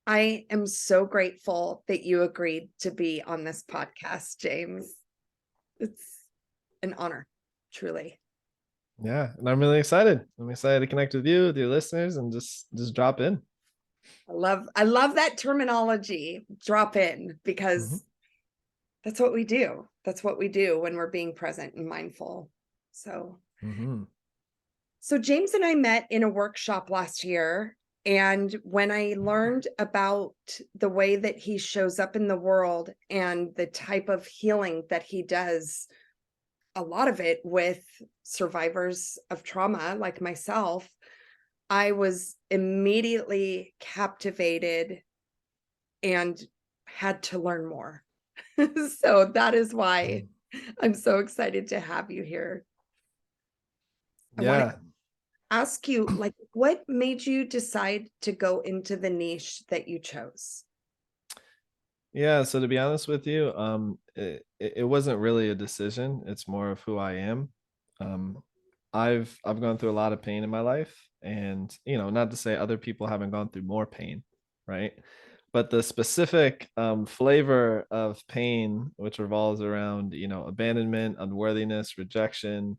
I am so grateful that you agreed to be on this podcast, James. It's an honor, truly. Yeah, and I'm really excited. I'm excited to connect with you, with your listeners, and just drop in. I love that terminology, drop in, Mhm. because that's what we do. That's what we do when we're being present and mindful. So, Mhm. so James and I met in a workshop last year, and when I learned about the way that he shows up in the world and the type of healing that he does, a lot of it with survivors of trauma like myself, I was immediately captivated and had to learn more. So that is why Mhm. I'm so excited to have you here. I want to Yeah. ask you, like, what made you decide to go into the niche that you chose? Yeah, so to be honest with you, it wasn't really a decision. It's more of who I am. Um, I've gone through a lot of pain in my life, and not to say other people haven't gone through more pain, right? But the specific flavor of pain, which revolves around abandonment, unworthiness, rejection,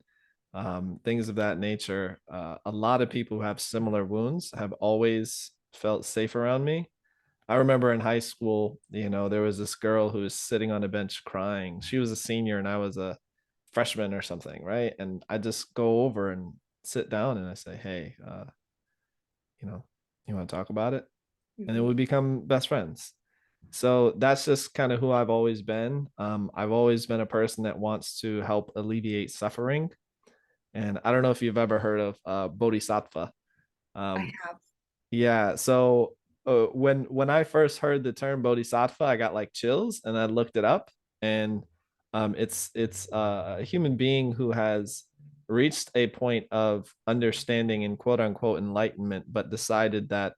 things of that nature. A lot of people who have similar wounds have always felt safe around me. I remember in high school, there was this girl who was sitting on a bench crying. She was a senior and I was a freshman or something, right? And I just go over and sit down and I say, "Hey, you know, you want to talk about it?" And then Mhm. we become best friends. So that's just kind of who I've always been. I've always been a person that wants to help alleviate suffering. And I don't know if you've ever heard of bodhisattva. I Um, have. Yeah. So when I first heard the term bodhisattva, I got like chills, and I looked it up, and it's a human being who has reached a point of understanding and quote unquote enlightenment, but decided that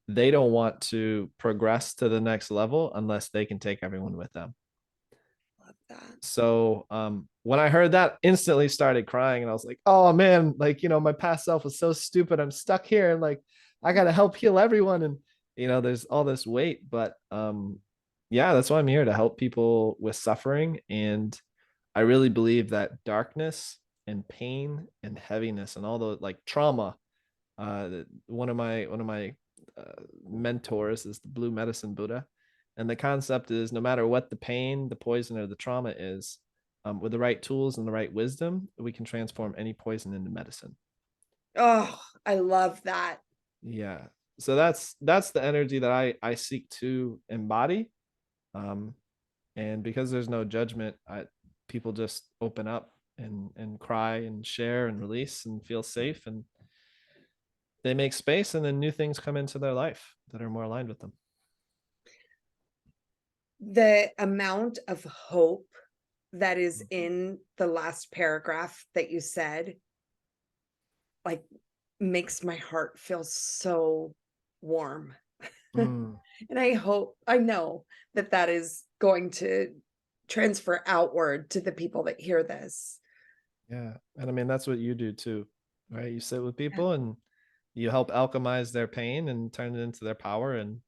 they don't want to progress to the next level unless they can take everyone with them. Love that. So when I heard that, instantly started crying, and I was like, "Oh man, like my past self was so stupid. I'm stuck here, and like I gotta help heal everyone." And there's all this weight, but yeah, that's why I'm here to help people with suffering. And I really believe that darkness and pain and heaviness and all the like trauma. One of my mentors is the Blue Medicine Buddha, and the concept is no matter what the pain, the poison, or the trauma is, with the right tools and the right wisdom, we can transform any poison into medicine. Oh, I love that. Yeah. So that's the energy that I seek to embody. Um, and because there's no judgment, people just open up and cry and share and release and feel safe, and they make space, and then new things come into their life that are more aligned with them. The amount of hope that is Mhm. in the last paragraph that you said, like, makes my heart feel so warm. Mm, And I know that that is going to transfer outward to the people that hear this. yeah. And I mean, that's what you do too, right? You sit with Yeah. people and you help alchemize their pain and turn it into their power, and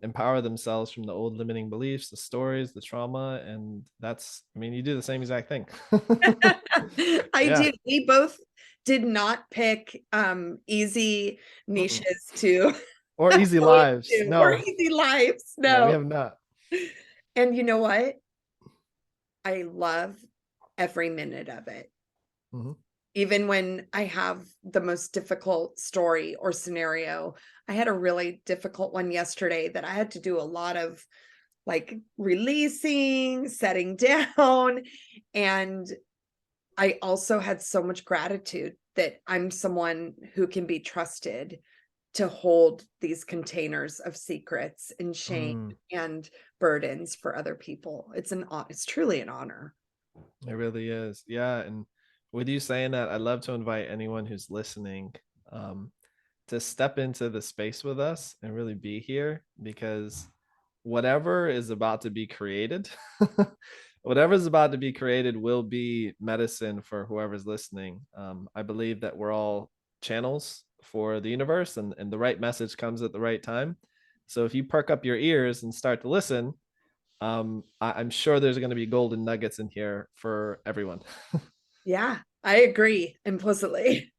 empower themselves from the old limiting beliefs, the stories, the trauma. And I mean, you do the same exact thing. I Yeah. do. We both did not pick easy Mm-mm. niches to Or easy go lives. into, or No, easy lives. no, we No. have not. And you know what? I love every minute of it. Mhm. Even when I have the most difficult story or scenario. I had a really difficult one yesterday that I had to do a lot of, like, releasing, setting down, and I also had so much gratitude that I'm someone who can be trusted to hold these containers of secrets and shame Mm, and burdens for other people. It's truly an honor. it really is. Yeah. And with you saying that, I'd love to invite anyone who's listening um, to step into the space with us and really be here, because whatever is about to be created, whatever is about to be created will be medicine for whoever's listening. I believe that we're all channels for the universe, and the right message comes at the right time. So if you perk up your ears and start to listen, I'm sure there's going to be golden nuggets in here for everyone. Yeah, I agree implicitly.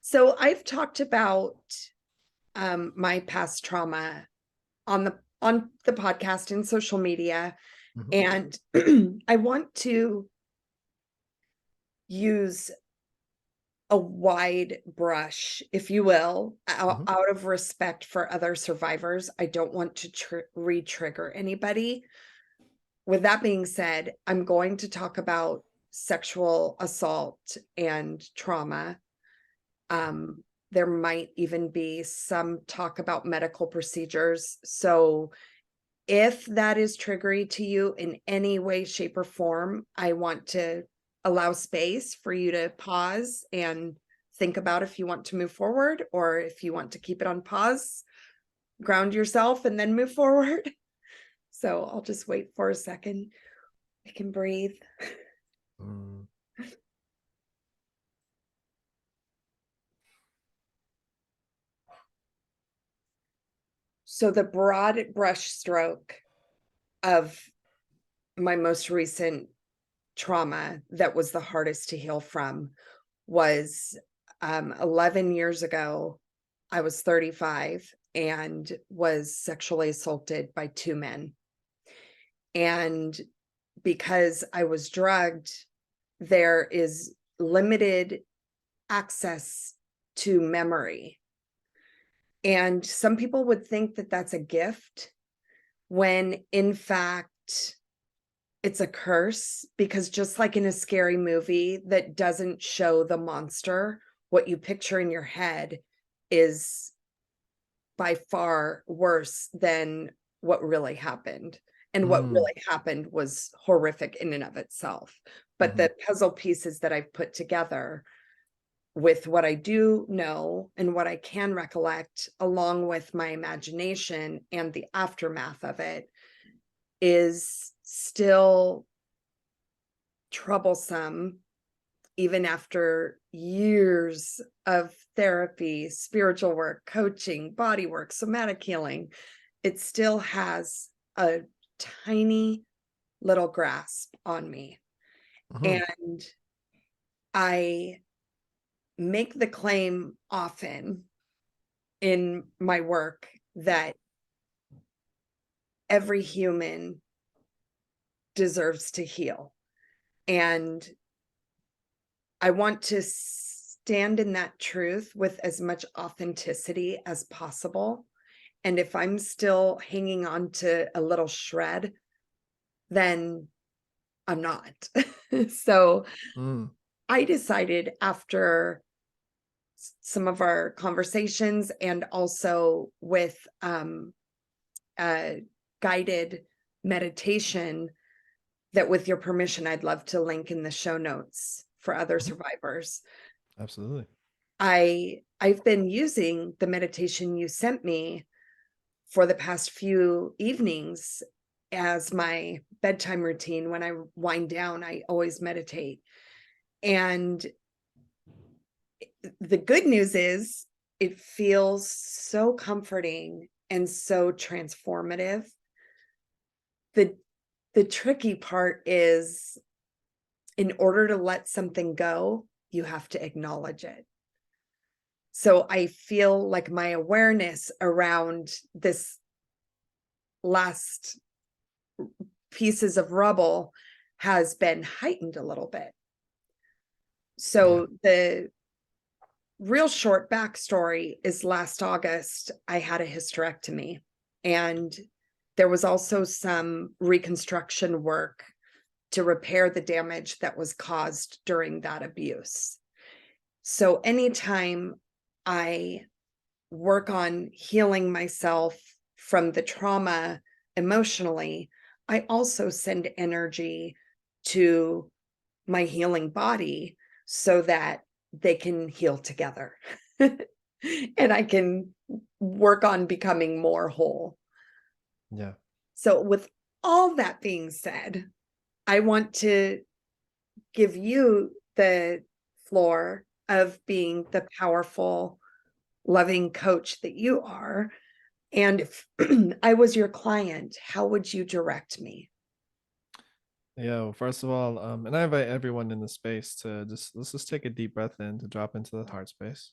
So I've talked about my past trauma on the podcast and social media, Mhm, and I want to use a wide brush, if you will, mhm, out of respect for other survivors. I don't want to re-trigger anybody. With that being said, I'm going to talk about sexual assault and trauma. There might even be some talk about medical procedures. So if that is triggering to you in any way, shape, or form, I want to allow space for you to pause and think about if you want to move forward or if you want to keep it on pause, ground yourself, and then move forward. So I'll just wait for a second. I can breathe. mm, So the broad brush stroke of my most recent trauma that was the hardest to heal from was 11 years ago. I was 35 and was sexually assaulted by two men. And because I was drugged, there is limited access to memory. And some people would think that that's a gift when in fact it's a curse, because just like in a scary movie that doesn't show the monster, what you picture in your head is by far worse than what really happened. And what mm, really happened was horrific in and of itself. But mhm, the puzzle pieces that I've put together with what I do know and what I can recollect, along with my imagination and the aftermath of it, is still troublesome, even after years of therapy, spiritual work, coaching, body work, somatic healing. It still has a tiny little grasp on me. mhm, And I make the claim often in my work that every human deserves to heal. And I want to stand in that truth with as much authenticity as possible. And if I'm still hanging on to a little shred, then I'm not. So mm, I decided after some of our conversations and also with guided meditation that, with your permission, I'd love to link in the show notes for other mhm, survivors. absolutely. I've been using the meditation you sent me for the past few evenings as my bedtime routine. When I wind down, I always meditate. And the good news is it feels so comforting and so transformative. The the tricky part is, in order to let something go, you have to acknowledge it. So I feel like my awareness around this last pieces of rubble has been heightened a little bit. Yeah. So the real short backstory is, last August, I had a hysterectomy, and there was also some reconstruction work to repair the damage that was caused during that abuse. So anytime I work on healing myself from the trauma emotionally, I also send energy to my healing body so that they can heal together. And I can work on becoming more whole. Yeah. So, with all that being said, I want to give you the floor of being the powerful, loving coach that you are, And if I was your client, how would you direct me? Yeah, well, first of all, and I invite everyone in the space to let's just take a deep breath in to drop into the heart space.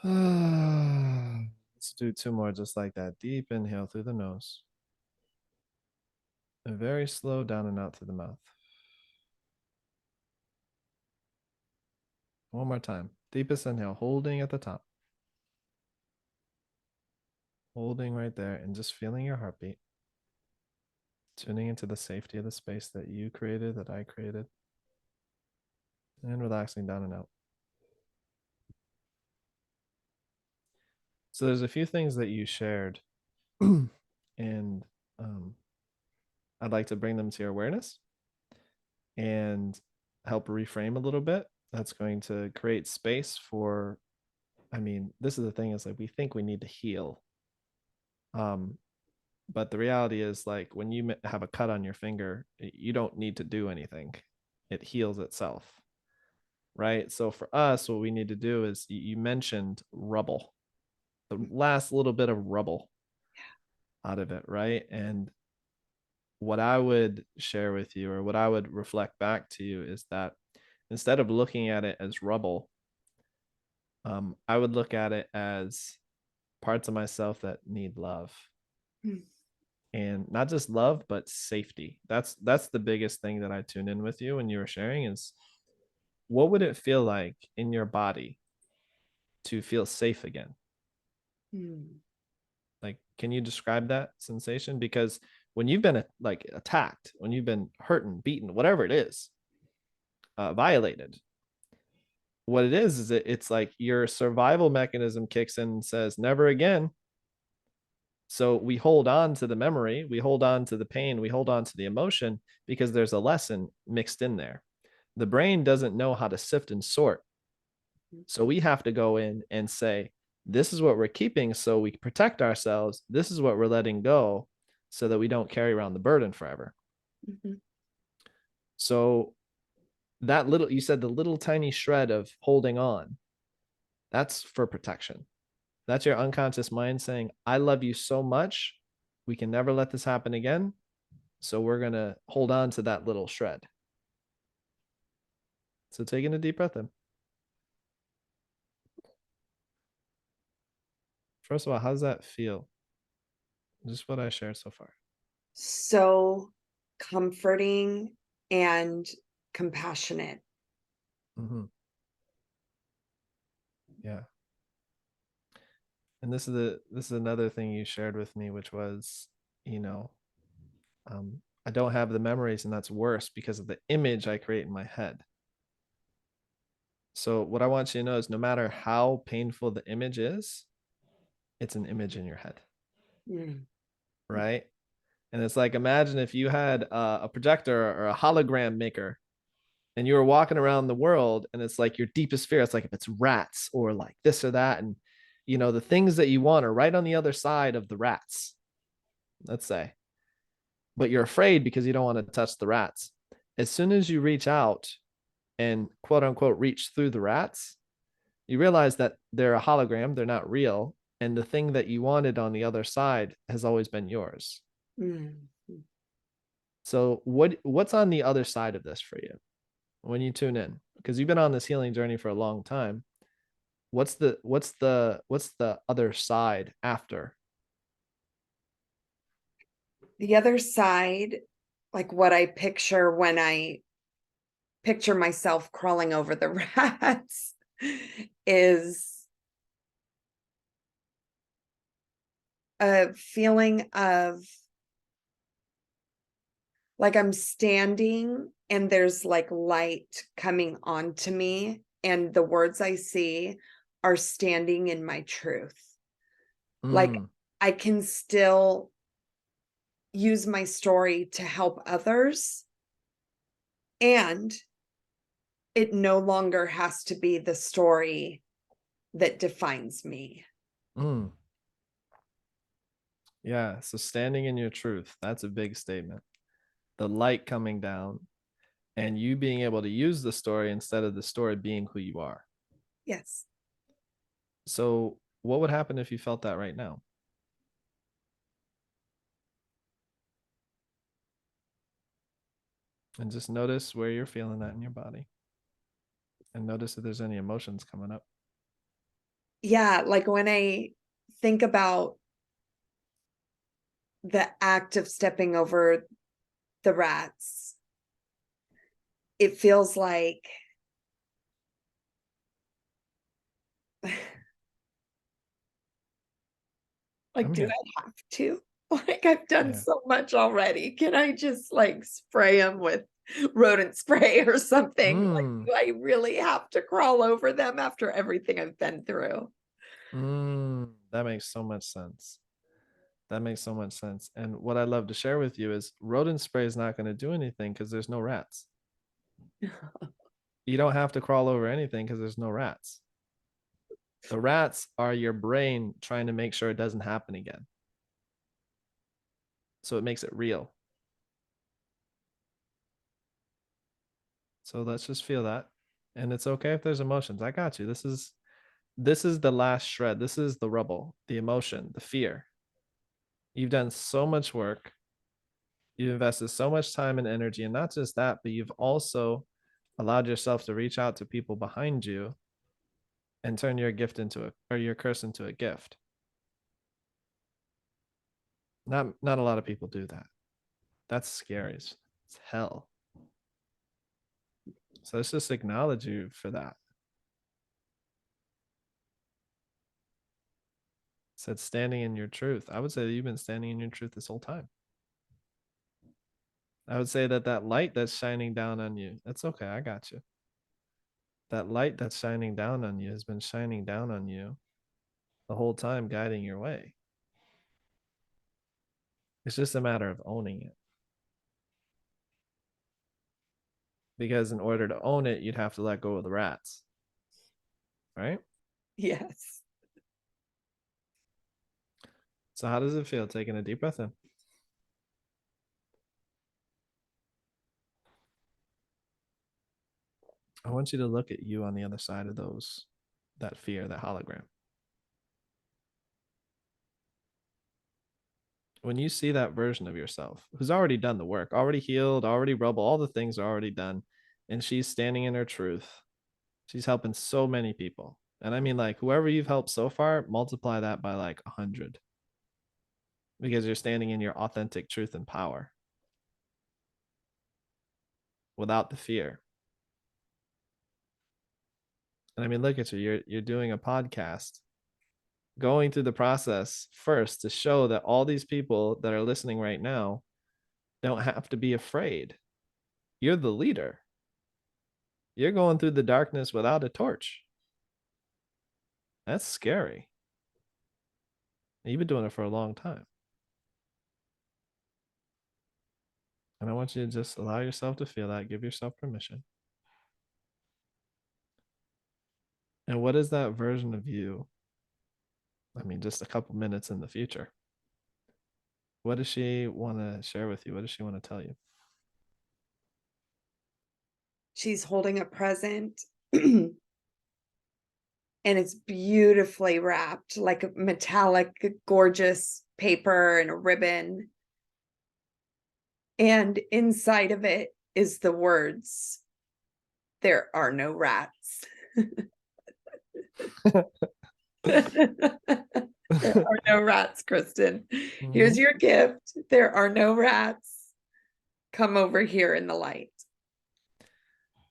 Let's do two more just like that. Deep inhale through the nose. And very slow down and out through the mouth. One more time. Deepest inhale, holding at the top. Holding right there and just feeling your heartbeat. Tuning into the safety of the space that you created, that I created. And relaxing down and out. So there's a few things that you shared, and I'd like to bring them to your awareness and help reframe a little bit. That's going to create space for, I mean, this is the thing, is like we think we need to heal. But the reality is, like, when you have a cut on your finger, you don't need to do anything. It heals itself. Right. So for us, what we need to do is, you mentioned rubble, the last little bit of rubble out of it. Right. And what I would share with you, or what I would reflect back to you, is that instead of looking at it as rubble, I would look at it as parts of myself that need love. And not just love, but safety. That's the biggest thing that I tuned in with you when you were sharing, is what would it feel like in your body to feel safe again? Like, can you describe that sensation? Because when you've been like attacked, when you've been hurt and beaten, whatever it is, violated, what it is it's like your survival mechanism kicks in and says, never again. So we hold on to the memory, we hold on to the pain, we hold on to the emotion, because there's a lesson mixed in there. The brain doesn't know how to sift and sort. So we have to go in and say, this is what we're keeping so we protect ourselves. This is what we're letting go so that we don't carry around the burden forever. Mm-hmm. So that little, you said the little tiny shred of holding on, that's for protection. That's your unconscious mind saying, I love you so much. We can never let this happen again. So we're going to hold on to that little shred. So taking a deep breath in. First of all, how does that feel? Just what I shared so far. So comforting and compassionate. Mm-hmm. Yeah. And this is another thing you shared with me, which was, you know, I don't have the memories, and that's worse because of the image I create in my head. So what I want you to know is, no matter how painful the image is, it's an image in your head. Right. And it's like, imagine if you had a projector or a hologram maker, and you were walking around the world, and it's like your deepest fear. It's like, if it's rats or like this or that, and the things that you want are right on the other side of the rats, let's say, but you're afraid because you don't want to touch the rats. As soon as you reach out and quote unquote reach through the rats, you realize that they're a hologram, they're not real, and the thing that you wanted on the other side has always been yours. So what's on the other side of this for you when you tune in? Because you've been on this healing journey for a long time. What's the other side after? The other side, like what I picture when I picture myself crawling over the rats, is a feeling of like I'm standing and there's like light coming onto me, and the words I see are standing in my truth. Like I can still use my story to help others, and it no longer has to be the story that defines me. Yeah. So standing in your truth, that's a big statement. The light coming down, and you being able to use the story instead of the story being who you are. Yes. So what would happen if you felt that right now? And just notice where you're feeling that in your body. And notice if there's any emotions coming up. Yeah, like when I think about the act of stepping over the rats, it feels like I'm do here. I have to? Like I've done Yeah. so much already. Can I just like spray them with rodent spray or something? Like, Mm, do I really have to crawl over them after everything I've been through? that makes so much sense. That makes so much sense. And what I'd love to share with you is rodent spray is not going to do anything because there's no rats. You don't have to crawl over anything because there's no rats. The rats are your brain trying to make sure it doesn't happen again. So it makes it real. So let's just feel that. And it's okay if there's emotions. I got you. This is the last shred. This is the rubble, the emotion, the fear. You've done so much work. You've invested so much time and energy, and not just that, but you've also allowed yourself to reach out to people behind you and turn your gift into a, or your curse into a gift. Not a lot of people do that. That's scary. It's hell. So let's just acknowledge you for that. It said standing in your truth. I would say that you've been standing in your truth this whole time. I would say that that light that's shining down on you, that's okay. I got you. That light that's shining down on you has been shining down on you the whole time, guiding your way. It's just a matter of owning it. Because in order to own it, you'd have to let go of the rats. Right? Yes. So, how does it feel taking a deep breath in? I want you to look at you on the other side of that fear, that hologram. When you see that version of yourself who's already done the work, already healed, already rubble, all the things are already done, and she's standing in her truth, she's helping so many people. And I mean, like, whoever you've helped so far, multiply that by like 100 because you're standing in your authentic truth and power without the fear. And I mean, look at you. You're doing a podcast, going through the process first to show that all these people that are listening right now don't have to be afraid. You're the leader. You're going through the darkness without a torch. That's scary. You've been doing it for a long time. And I want you to just allow yourself to feel that, give yourself permission. And what is that version of you? I mean, just a couple minutes in the future. What does she want to share with you? What does she want to tell you? She's holding a present and it's beautifully wrapped, like a metallic, gorgeous paper and a ribbon. And inside of it is the words, "There are no rats." There are no rats, Kristen. Here's Mhm. your gift. There are no rats. Come over here in the light.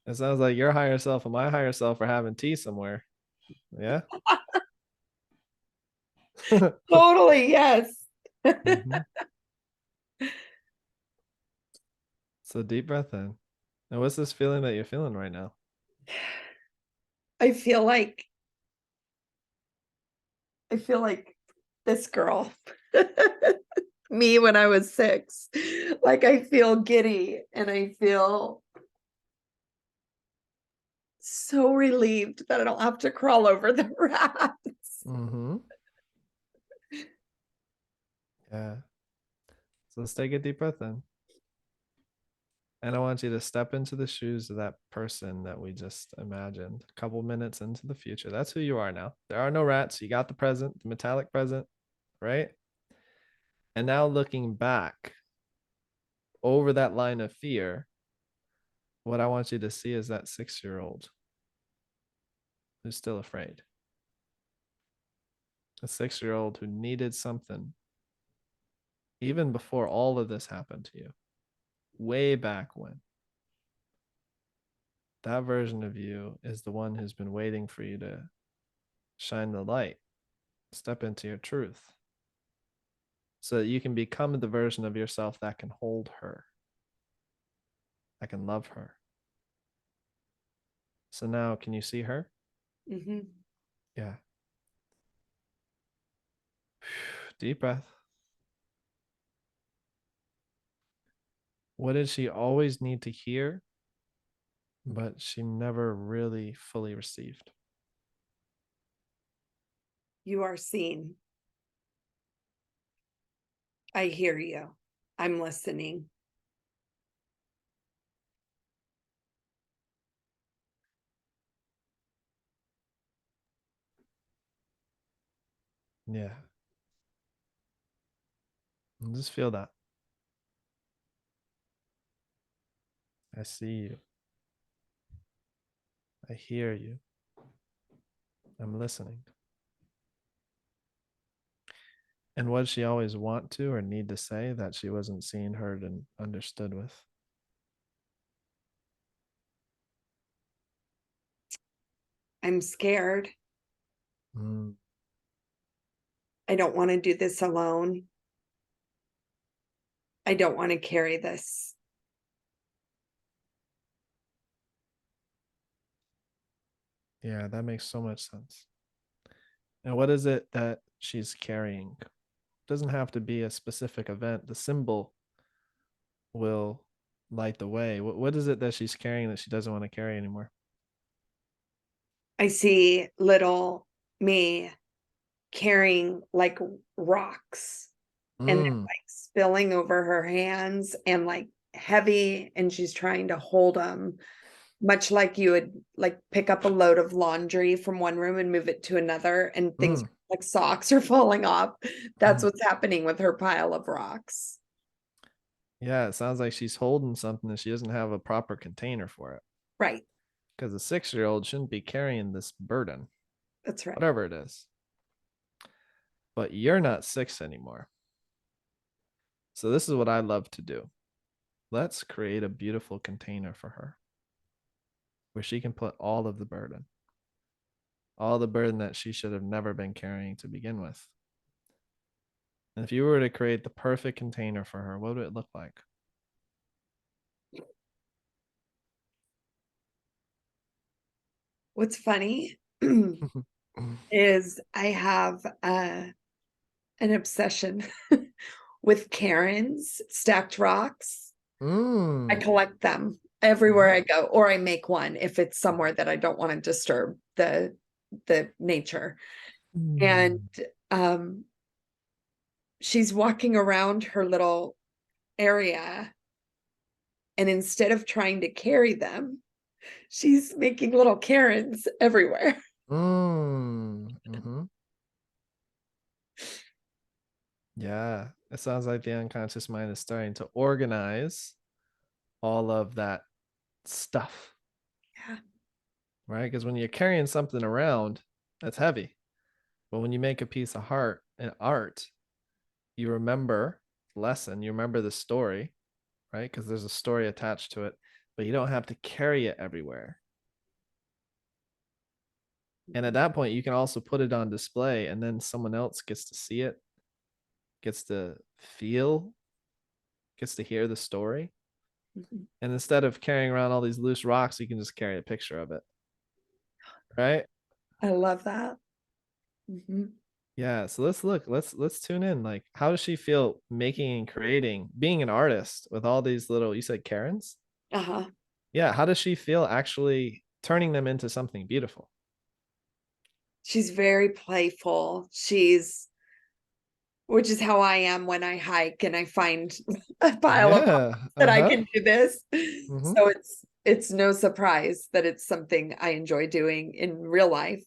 It sounds like your higher self and my higher self are having tea somewhere. Yeah. Totally, yes. Mhm. So deep breath in. And what's this feeling that you're feeling right now? I feel like I feel like this girl. Me when I was 6. Like I feel giddy and I feel so relieved that I don't have to crawl over the rats. Mm-hmm. Yeah. So let's take a deep breath in. And I want you to step into the shoes of that person that we just imagined a couple minutes into the future. That's who you are now. There are no rats. You got the present, the metallic present, right? And now looking back over that line of fear, what I want you to see is that 6-year-old who's still afraid. A 6-year-old who needed something even before all of this happened to you, way back when. That version of you is the one who's been waiting for you to shine the light, step into your truth, so that you can become the version of yourself that can hold her, that can love her. So now, can you see her? Mm-hmm. Yeah. Deep breath. What did she always need to hear, but she never really fully received? You are seen. I hear you. I'm listening. Yeah. And just feel that. I see you. I hear you. I'm listening. And what did she always want to or need to say that she wasn't seen, heard, and understood with? I'm scared. Mm, I don't want to do this alone. I don't want to carry this. yeah, that makes so much sense. And what is it that she's carrying? It doesn't have to be a specific event. The symbol will light the way. What is it that she's carrying that she doesn't want to carry anymore? I see little me carrying like rocks and they're Mm, like spilling over her hands and like heavy, and she's trying to hold them, much like you would like pick up a load of laundry from one room and move it to another, and things mm, like socks are falling off. That's mm. what's happening with her pile of rocks. Yeah, it sounds like she's holding something and she doesn't have a proper container for it. Right. Because a 6-year-old shouldn't be carrying this burden, That's right. whatever it is. But you're not 6 anymore. So this is what I love to do. Let's create a beautiful container for her where she can put all the burden that she should have never been carrying to begin with. And if you were to create the perfect container for her, what would it look like? What's funny is I have an obsession with Karen's stacked rocks. I Mm. collect them everywhere Mhm. I go, or I make one if it's somewhere that I don't want to disturb the nature. And Mm. um she's walking around her little area, and instead of trying to carry them, she's making little Karens everywhere. Mm. Mm-hmm. Yeah, it sounds like the unconscious mind is starting to organize all of that stuff, Yeah. right? Because when you're carrying something around, that's heavy. But when you make a piece of art and art, you remember the lesson, you remember the story, right? Because there's a story attached to it, but you don't have to carry it everywhere. And at that point, you can also put it on display, and then someone else gets to see it, gets to feel, gets to hear the story. Mhm. And instead of carrying around all these loose rocks, you can just carry a picture of it, right? I love that. Mhm. Yeah, so let's tune in. Like, how does she feel making and creating, being an artist with all these little, you said Karens? Uh-huh. Yeah, how does she feel actually turning them into something beautiful? She's very playful. She's which is how I am when I hike and I find a pile of rocks Yeah. that I Uh-huh. can do this. Mm-hmm. So it's no surprise that it's something I enjoy doing in real life.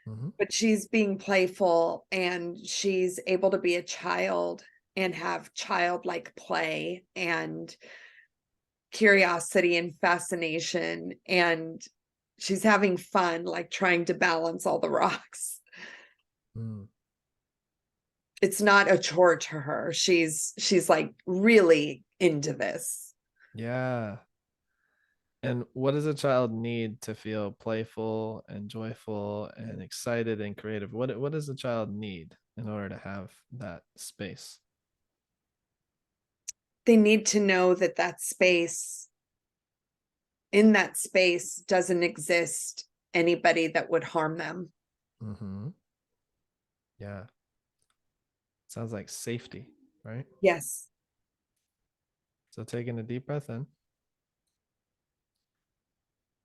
Mm-hmm. But she's being playful and she's able to be a child and have childlike play and curiosity and fascination, and she's having fun, like trying to balance all the rocks. Mm. It's not a chore to her. She's like really into this. Yeah. And what does a child need to feel playful and joyful and excited and creative? What does a child need in order to have that space? They need to know that in that space doesn't exist anybody that would harm them. Mm-hmm. Yeah. Sounds like safety, right? Yes. So taking a deep breath in,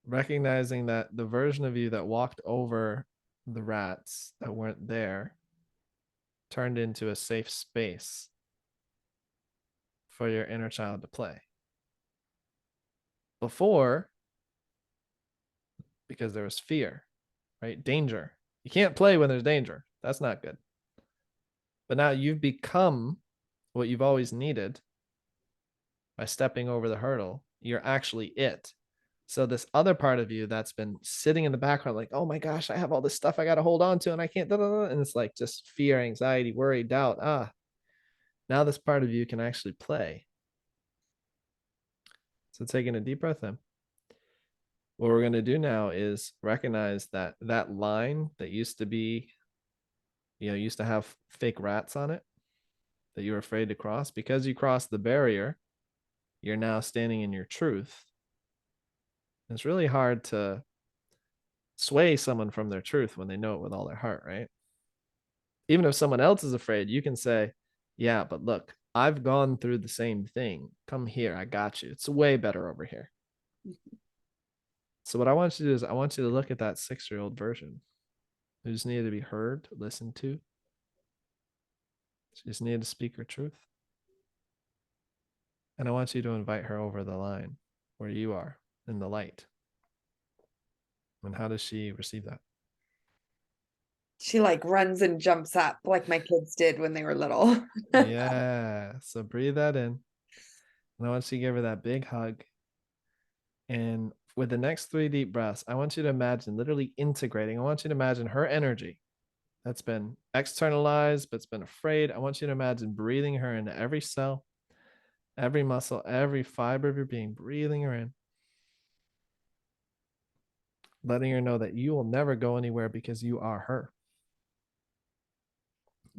recognizing that the version of you that walked over the rats that weren't there turned into a safe space for your inner child to play. Before, because there was fear, right? Danger. You can't play when there's danger. That's not good. But now you've become what you've always needed by stepping over the hurdle. You're actually it. So this other part of you that's been sitting in the background, like, oh my gosh, I have all this stuff I got to hold on to and I can't, and it's like just fear, anxiety, worry, doubt. Now this part of you can actually play. So taking a deep breath in. What we're going to do now is recognize that that line that used to be, used to have fake rats on it that you were afraid to cross, because you crossed the barrier, you're now standing in your truth. It's really hard to sway someone from their truth when they know it with all their heart, right? Even if someone else is afraid, you can say, yeah, but look, I've gone through the same thing. Come here, I got you. It's way better over here. So what I want you to do is I want you to look at that 6-year-old version who just needed to be heard, listened to. She just needed to speak her truth. And I want you to invite her over the line where you are in the light. And how does she receive that? She like runs and jumps up like my kids did when they were little. Yeah. So breathe that in. And I want you to give her that big hug. And with the next 3 deep breaths, I want you to imagine literally integrating. I want you to imagine her energy that's been externalized, but's been afraid. I want you to imagine breathing her into every cell, every muscle, every fiber of your being, breathing her in, letting her know that you will never go anywhere because you are her.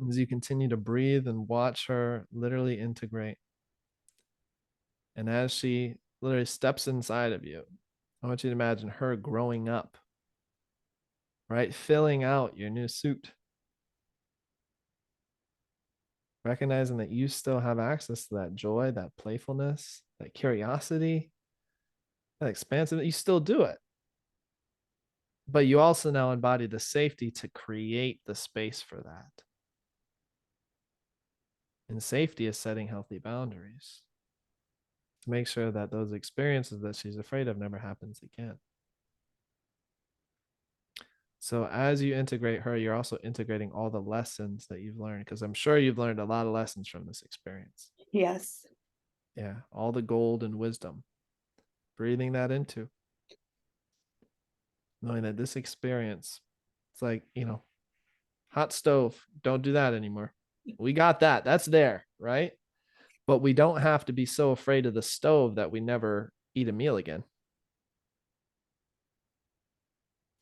As you continue to breathe and watch her literally integrate, and as she literally steps inside of you, I want you to imagine her growing up, right? Filling out your new suit, recognizing that you still have access to that joy, that playfulness, that curiosity, that expansive, you still do it. But you also now embody the safety to create the space for that. And safety is setting healthy boundaries to make sure that those experiences that she's afraid of never happens again. So as you integrate her, you're also integrating all the lessons that you've learned, because I'm sure you've learned a lot of lessons from this experience. Yes. Yeah, all the gold and wisdom, breathing that into, knowing that this experience, it's like, hot stove, don't do that anymore. We got that. That's there, right? But we don't have to be so afraid of the stove that we never eat a meal again.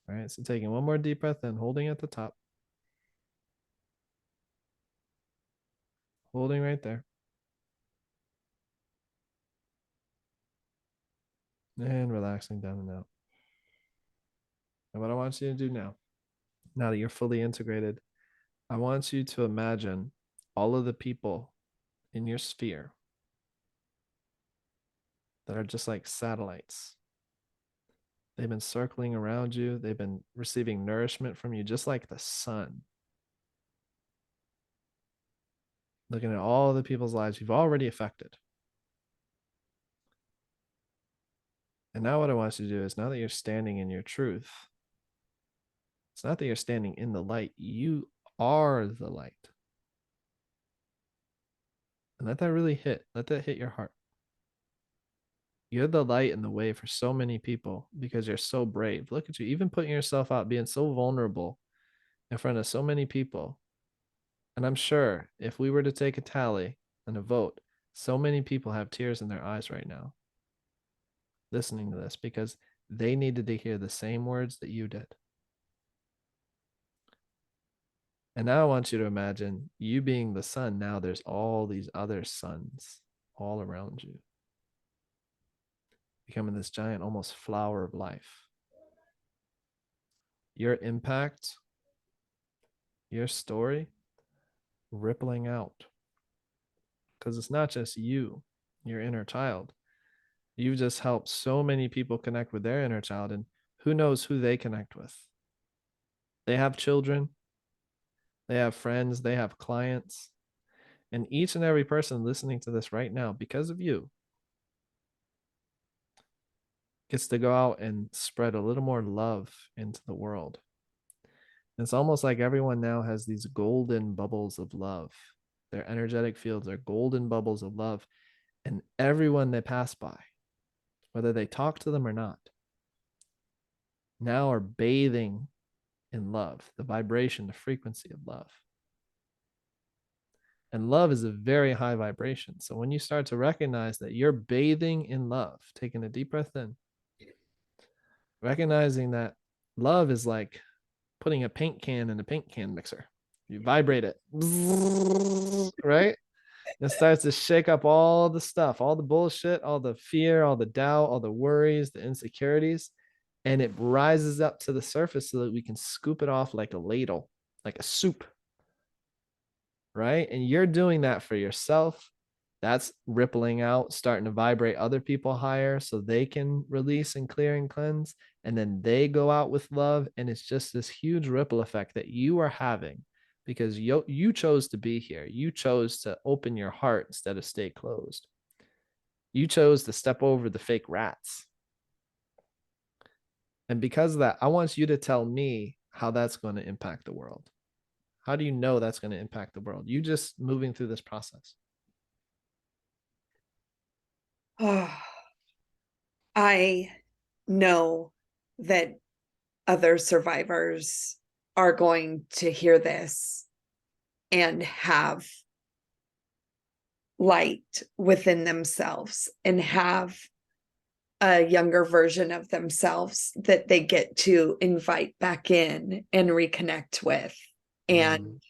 All right. So taking one more deep breath in, holding at the top, holding right there, and relaxing down and out. And what I want you to do now that you're fully integrated, I want you to imagine all of the people in your sphere that are just like satellites. They've been circling around you, they've been receiving nourishment from you, just like the sun. looking at all the people's lives you've already affected. And now what I want you to do is, now that you're standing in your truth, it's not that you're standing in the light, you are the light. And let that really hit. Let that hit your heart. You're the light and the way for so many people because you're so brave. Look at you, even putting yourself out, being so vulnerable in front of so many people. And I'm sure if we were to take a tally and a vote, so many people have tears in their eyes right now listening to this because they needed to hear the same words that you did. And now I want you to imagine you being the sun. Now there's all these other suns all around you, becoming this giant, almost flower of life. Your impact, your story, rippling out. Because it's not just you, your inner child. You've just helped so many people connect with their inner child, and who knows who they connect with. They have children, they have friends, they have clients. And each and every person listening to this right now, because of you, gets to go out and spread a little more love into the world. It's almost like everyone now has these golden bubbles of love. Their energetic fields are golden bubbles of love. And everyone they pass by, whether they talk to them or not, now are bathing in love, the vibration, the frequency of love. And love is a very high vibration. So when you start to recognize that you're bathing in love, taking a deep breath in, recognizing that love is like putting a paint can in a paint can mixer. You vibrate it, right? It starts to shake up all the stuff, all the bullshit, all the fear, all the doubt, all the worries, the insecurities, and it rises up to the surface so that we can scoop it off like a ladle, like a soup, right? And you're doing that for yourself. That's rippling out, starting to vibrate other people higher so they can release and clear and cleanse. And then they go out with love. And it's just this huge ripple effect that you are having because you chose to be here. You chose to open your heart instead of stay closed. You chose to step over the fake rats. And because of that, I want you to tell me how that's going to impact the world. How do you know that's going to impact the world? You just moving through this process. Oh, I know that other survivors are going to hear this and have light within themselves and have a younger version of themselves that they get to invite back in and reconnect with. And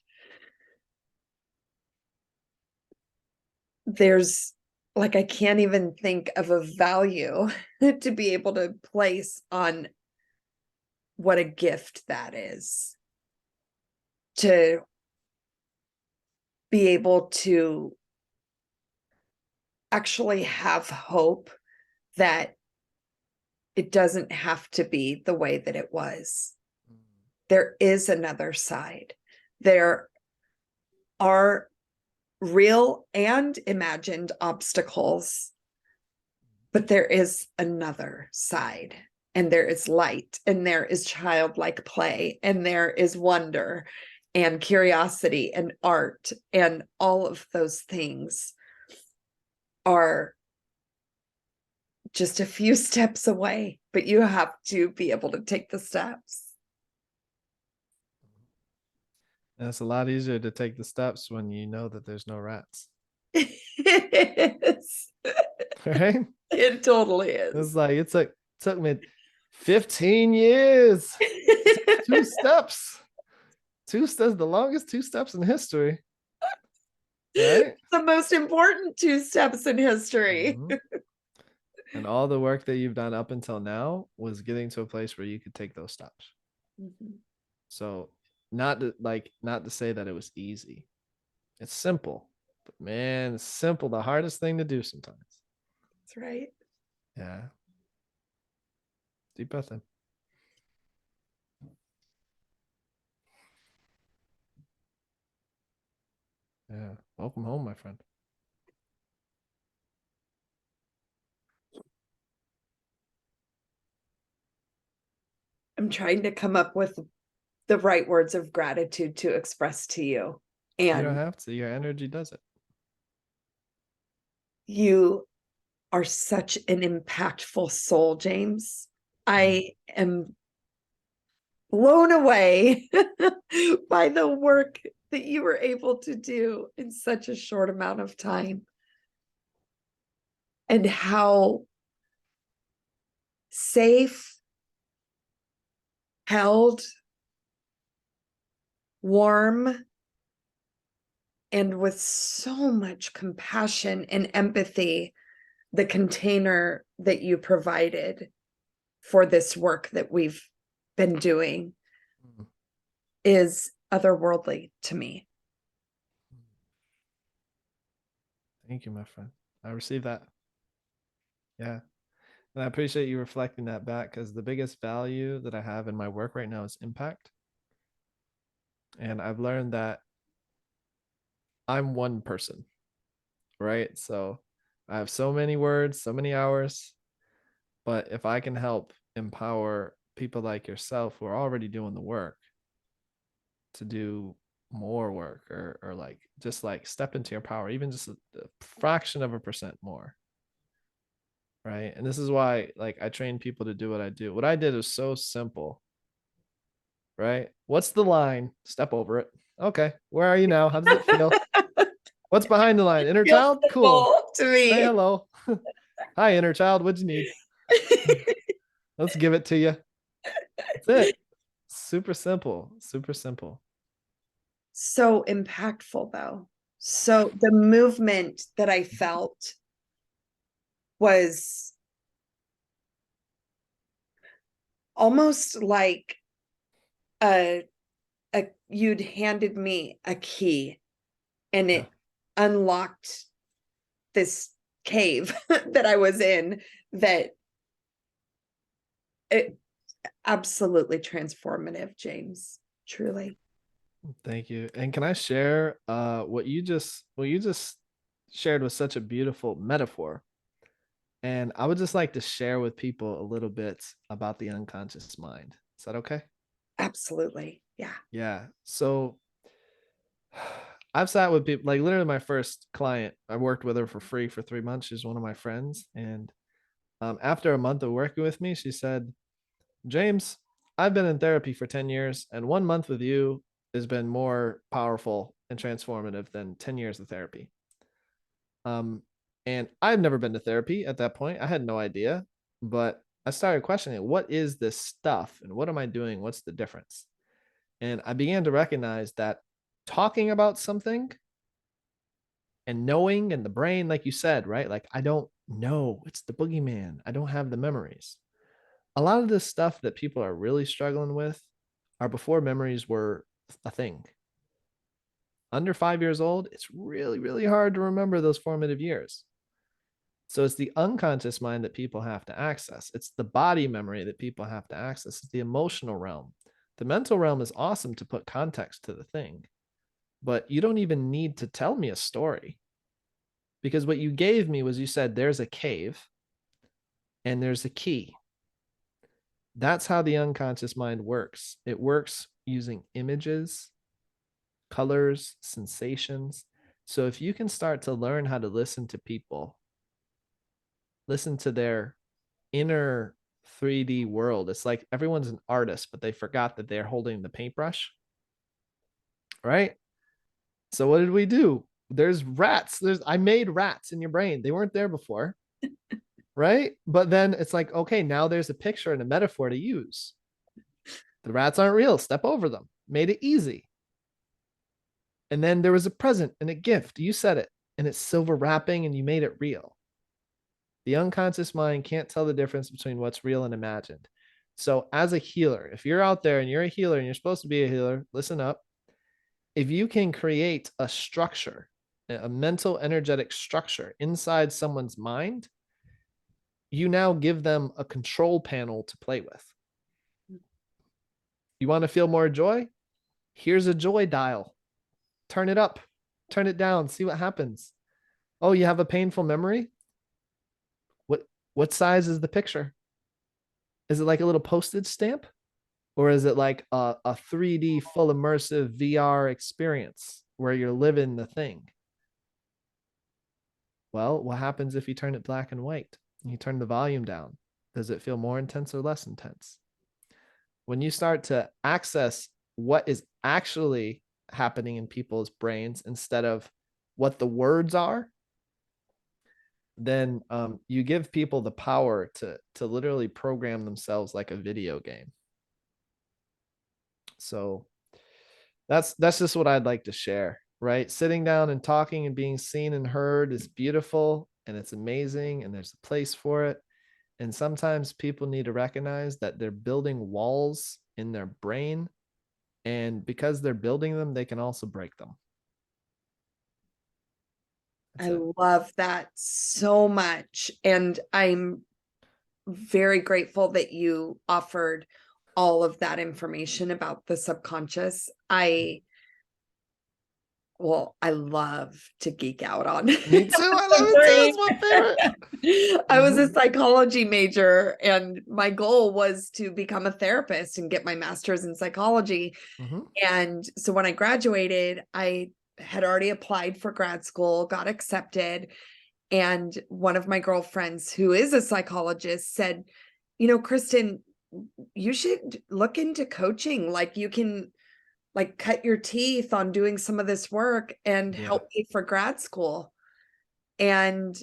there's like, I can't even think of a value to be able to place on what a gift that is, to be able to actually have hope that it doesn't have to be the way that it was. There is another side. There are real and imagined obstacles, but there is another side, and there is light, and there is childlike play, and there is wonder and curiosity and art, and all of those things are just a few steps away, but you have to be able to take the steps. And it's a lot easier to take the steps when you know that there's no rats. It is. Right? It totally is. It's like it took me 15 years. 2 steps. 2 steps, the longest 2 steps in history. Right? The most important 2 steps in history. Mm-hmm. And all the work that you've done up until now was getting to a place where you could take those steps. Mm-hmm. So not to say that it was easy. It's simple, but man, it's simple. The hardest thing to do sometimes. That's right. Yeah. Deep breath in. Yeah. Yeah. Welcome home, my friend. I'm trying to come up with the right words of gratitude to express to you. You don't And have to. Your energy does it. you are such an impactful soul, James. I am blown away by the work that you were able to do in such a short amount of time, and how safe, held, warm, and with so much compassion and empathy, the container that you provided for this work that we've been doing Mm. is otherworldly to me. Thank you, my friend. I received that. Yeah. And I appreciate you reflecting that back, because the biggest value that I have in my work right now is impact. And I've learned that I'm one person, right? So I have so many words, so many hours, but if I can help empower people like yourself who are already doing the work to do more work, or like just like step into your power, even just a fraction of a percent more, right? And this is why like I train people to do what I do. What I did is so simple, right? What's the line? Step over it. Okay, where are you now? How does it feel? What's behind the line? Inner Feels child? Cool. simple to Say me. hello. Hi, inner child. What'd you need? Let's give it to you. That's it. Super simple. Super simple. So impactful, though. So the movement that I felt was almost like a, you'd handed me a key, and Yeah. it unlocked this cave that I was in, that it absolutely transformative, James. Truly. Thank you. And can I share what you just shared was such a beautiful metaphor. And I would just like to share with people a little bit about the unconscious mind. Is that okay? Absolutely. Yeah. Yeah. So I've sat with people, like literally my first client. I worked with her for free for 3 months. She's one of my friends. And after a month of working with me, she said, James, I've been in therapy for 10 years, and 1 month with you has been more powerful and transformative than 10 years of therapy. Um, and I've never been to therapy at that point. I had no idea, but I started questioning, what is this stuff and what am I doing? What's the difference? And I began to recognize that talking about something and knowing in the brain, like you said, right? Like, I don't know. It's the boogeyman. I don't have the memories. A lot of this stuff that people are really struggling with are before memories were a thing. Under 5 years old, it's really, really hard to remember those formative years. So it's the unconscious mind that people have to access. It's the body memory that people have to access. It's the emotional realm. The mental realm is awesome to put context to the thing, but you don't even need to tell me a story, because what you gave me was, you said there's a cave and there's a key. That's how the unconscious mind works. It works using images, colors, sensations. So if you can start to learn how to listen to people, listen to their inner 3D world. It's like everyone's an artist, but they forgot that they're holding the paintbrush, right? So what did we do? There's rats. I made rats in your brain. They weren't there before, right? But then it's like, okay, now there's a picture and a metaphor to use. The rats aren't real. Step over them. Made it easy. And then there was a present and a gift. You said it, and it's silver wrapping, and you made it real. The unconscious mind can't tell the difference between what's real and imagined. So, as a healer, if you're out there and you're a healer and you're supposed to be a healer, listen up. If you can create a structure, a mental, energetic structure inside someone's mind, you now give them a control panel to play with. You want to feel more joy? Here's a joy dial. Turn it up, turn it down, see what happens. Oh, you have a painful memory? What size is the picture? Is it like a little postage stamp? Or is it like a 3D full immersive VR experience where you're living the thing? Well, what happens if you turn it black and white? You turn the volume down. Does it feel more intense or less intense? When you start to access what is actually happening in people's brains instead of what the words are, then you give people the power to literally program themselves like a video game. So that's just what I'd like to share, right? Sitting down and talking and being seen and heard is beautiful and it's amazing and there's a place for it. And sometimes people need to recognize that they're building walls in their brain, and because they're building them, they can also break them. I That's it. love that so much. And I'm very grateful that you offered all of that information about the subconscious. I love to geek out on Me too. I love the it too. brain. It's my favorite. I was a psychology major, and my goal was to become a therapist and get my master's in psychology. Mm-hmm. And so when I graduated, I had already applied for grad school, got accepted. And one of my girlfriends, who is a psychologist, said, Kristen, you should look into coaching. Like, you can like cut your teeth on doing some of this work and Yeah. help me for grad school. And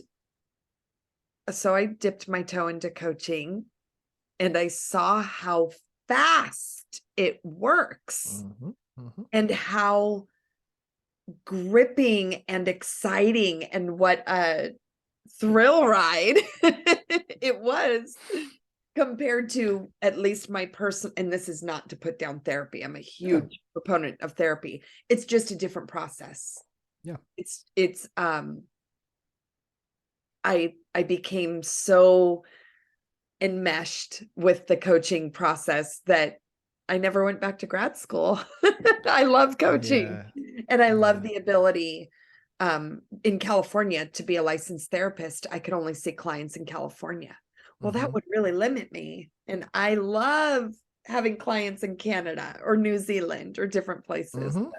so I dipped my toe into coaching, and I saw how fast it works Mm-hmm. Mm-hmm. and how gripping and exciting and what a thrill ride it was compared to at least my person. And this is not to put down therapy. I'm a Yeah. huge proponent of therapy. It's just a different process. Yeah. It's I became so enmeshed with the coaching process that I never went back to grad school. I love coaching, Yeah. and I love Yeah. the ability in California to be a licensed therapist. I could only see clients in California. Well, that Mm-hmm. would really limit me. And I love having clients in Canada or New Zealand or different places. Mm-hmm.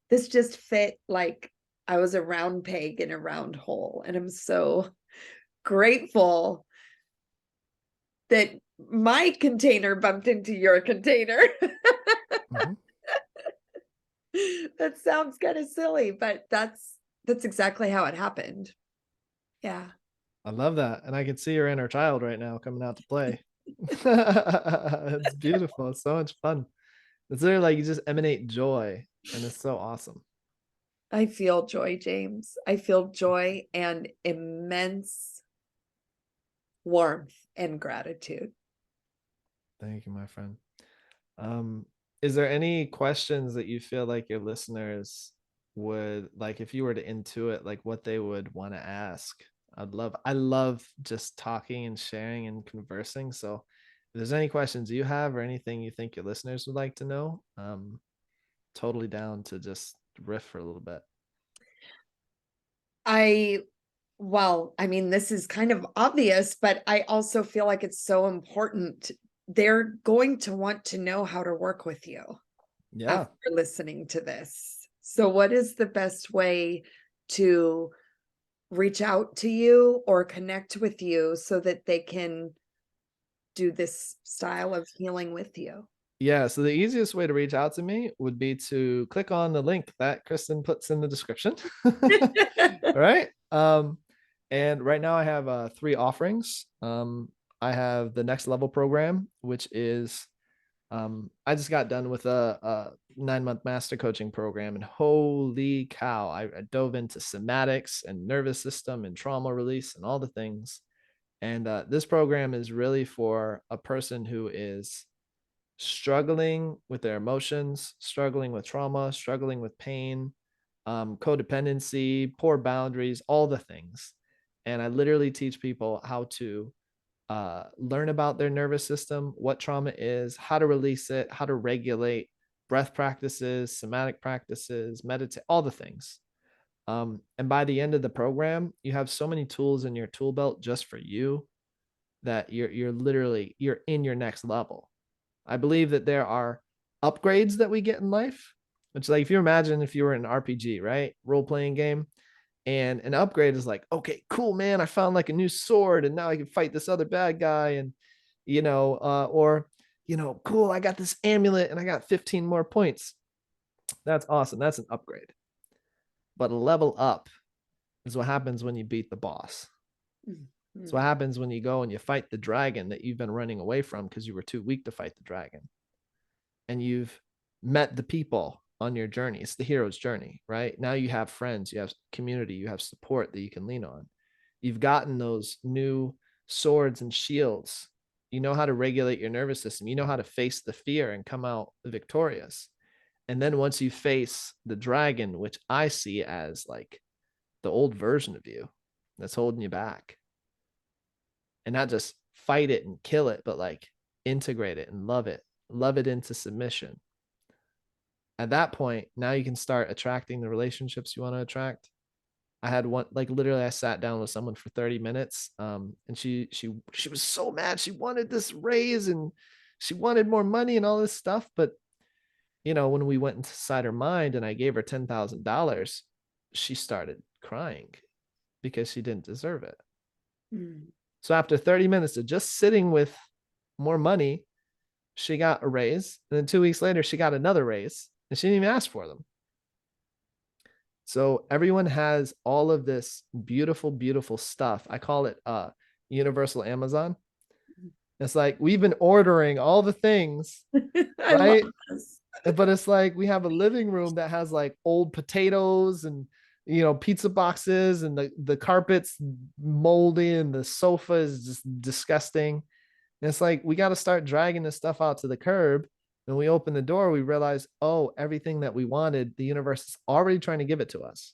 This just fit like I was a round peg in a round hole. And I'm so grateful that my container bumped into your container. Mm-hmm. That sounds kind of silly, but that's exactly how it happened. Yeah. I love that. And I can see your inner child right now coming out to play. It's beautiful. It's so much fun. It's literally like you just emanate joy, and it's so awesome. I feel joy, James. I feel joy and immense warmth and gratitude. Thank you, my friend. Um, is there any questions that you feel like your listeners would like if you were to intuit like what they would want to ask? I love just talking and sharing and conversing. So if there's any questions you have or anything you think your listeners would like to know, totally down to just riff for a little bit. I mean, this is kind of obvious, but I also feel like it's so important. They're going to want to know how to work with you Yeah. after listening to this. So what is the best way to reach out to you or connect with you so that they can do this style of healing with you? Yeah, so the easiest way to reach out to me would be to click on the link that Kristen puts in the description. All right. And right now I have 3 offerings. I have the next level program, which is I just got done with a 9-month master coaching program, and holy cow, I dove into somatics and nervous system and trauma release and all the things. And this program is really for a person who is struggling with their emotions, struggling with trauma, struggling with pain, codependency, poor boundaries, all the things. And I literally teach people how to learn about their nervous system, what trauma is, how to release it, how to regulate, breath practices, somatic practices, meditate, all the things. And by the end of the program, you have so many tools in your tool belt just for you that you're literally, you're in your next level. I believe that there are upgrades that we get in life. It's like, if you imagine if you were in an RPG, right? Role playing game. And an upgrade is like, okay, cool, man. I found like a new sword and now I can fight this other bad guy. And, or, cool, I got this amulet and I got 15 more points. That's awesome. That's an upgrade. But a level up is what happens when you beat the boss. It's what happens when you go and you fight the dragon that you've been running away from because you were too weak to fight the dragon. And you've met the people on your journey. It's the hero's journey, right? Now you have friends, you have community, you have support that you can lean on. You've gotten those new swords and shields. You know how to regulate your nervous system. You know how to face the fear and come out victorious. And then once you face the dragon, which I see as like the old version of you that's holding you back, and not just fight it and kill it, but like integrate it and love it into submission. At that point, now you can start attracting the relationships you want to attract. I had one, like literally I sat down with someone for 30 minutes. And she was so mad. She wanted this raise and she wanted more money and all this stuff. But when we went inside her mind and I gave her $10,000, she started crying because she didn't deserve it. So after 30 minutes of just sitting with more money, she got a raise. And then 2 weeks later, she got another raise and she didn't even ask for them. So everyone has all of this beautiful, beautiful stuff. I call it universal Amazon. It's like we've been ordering all the things, right? But it's like we have a living room that has like old potatoes and pizza boxes, and the carpet's moldy and the sofa is just disgusting. And it's like we got to start dragging this stuff out to the curb. When we open the door, we realize, oh, everything that we wanted, the universe is already trying to give it to us.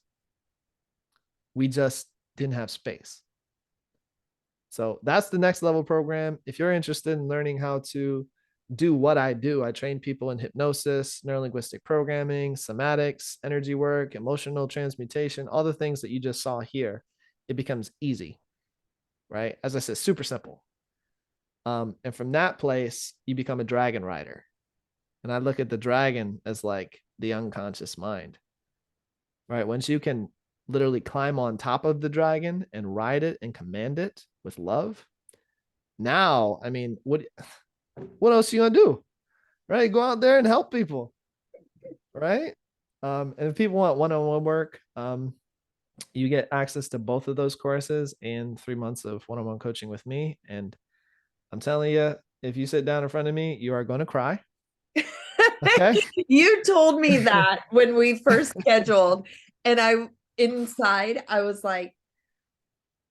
We just didn't have space. So that's the next level program. If you're interested in learning how to do what I do, I train people in hypnosis, neurolinguistic programming, somatics, energy work, emotional transmutation, all the things that you just saw here. It becomes easy, right? As I said, super simple. And from that place, you become a dragon rider. And I look at the dragon as like the unconscious mind, right? Once you can literally climb on top of the dragon and ride it and command it with love. Now, I mean, what else are you gonna do? Right? Go out there and help people. Right? And if people want one-on-one work, you get access to both of those courses and 3 months of one-on-one coaching with me. And I'm telling you, if you sit down in front of me, you are going to cry. Okay. You told me that when we first scheduled, and I was like,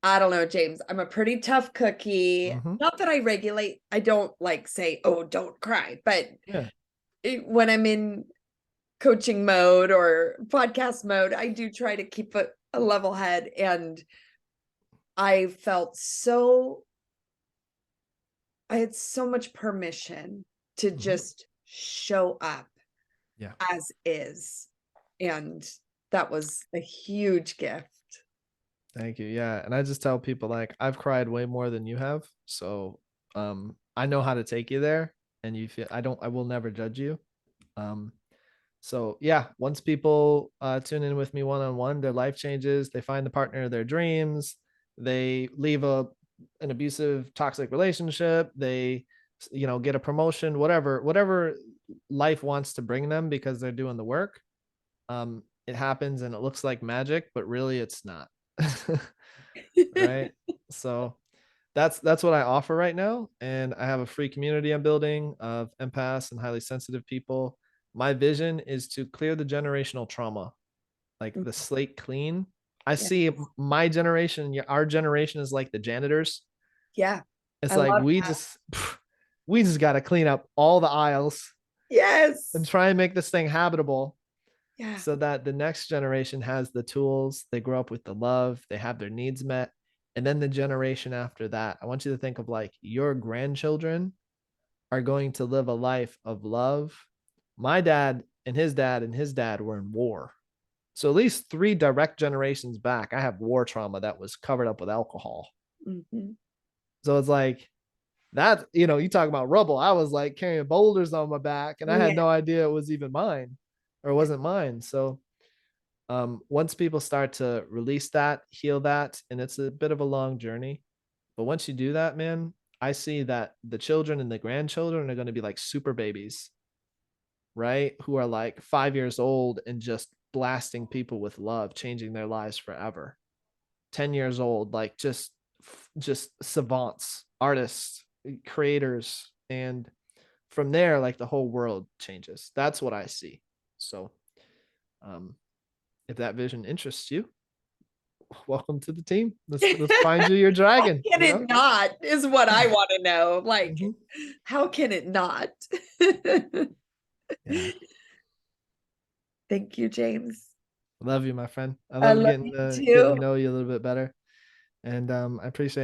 I don't know, James, I'm a pretty tough cookie. Not that I regulate, I don't like say, oh, don't cry, but when I'm in coaching mode or podcast mode, I do try to keep a level head. And I had so much permission to just show up as is. And that was a huge gift. Thank you. Yeah. And I just tell people like I've cried way more than you have. So I know how to take you there, and you feel I will never judge you. So yeah, once people tune in with me one-on-one, their life changes, they find the partner of their dreams, they leave an abusive, toxic relationship, they get a promotion, whatever life wants to bring them because they're doing the work. It happens and it looks like magic, but really it's not. Right? So that's what I offer right now. And I have a free community I'm building of empaths and highly sensitive people. My vision is to clear the generational trauma, like the slate clean. I see my generation, our generation is like the janitors. Yeah. It's like we just got to clean up all the aisles. Yes. And try and make this thing habitable. Yeah. So that the next generation has the tools, they grow up with the love, they have their needs met. And then the generation after that, I want you to think of like your grandchildren are going to live a life of love. My dad and his dad were in war. So at least 3 direct generations back, I have war trauma that was covered up with alcohol. Mhm. So it's like that, you talk about rubble. I was like carrying boulders on my back and I Yeah. had no idea it was even mine or wasn't mine. So once people start to release that, heal that, and it's a bit of a long journey. But once you do that, man, I see that the children and the grandchildren are going to be like super babies, right? Who are like 5 years old and just blasting people with love, changing their lives forever. 10 years old, like just savants, artists, creators. And from there, like the whole world changes. That's what I see. So um, if that vision interests you, welcome to the team. Let's find you your How dragon, can it not is what I want to know. Like, Mhm. how can it not? Yeah. Thank you, James. Love you, my friend. I I love love getting you to too. know you a little bit better. And I appreciate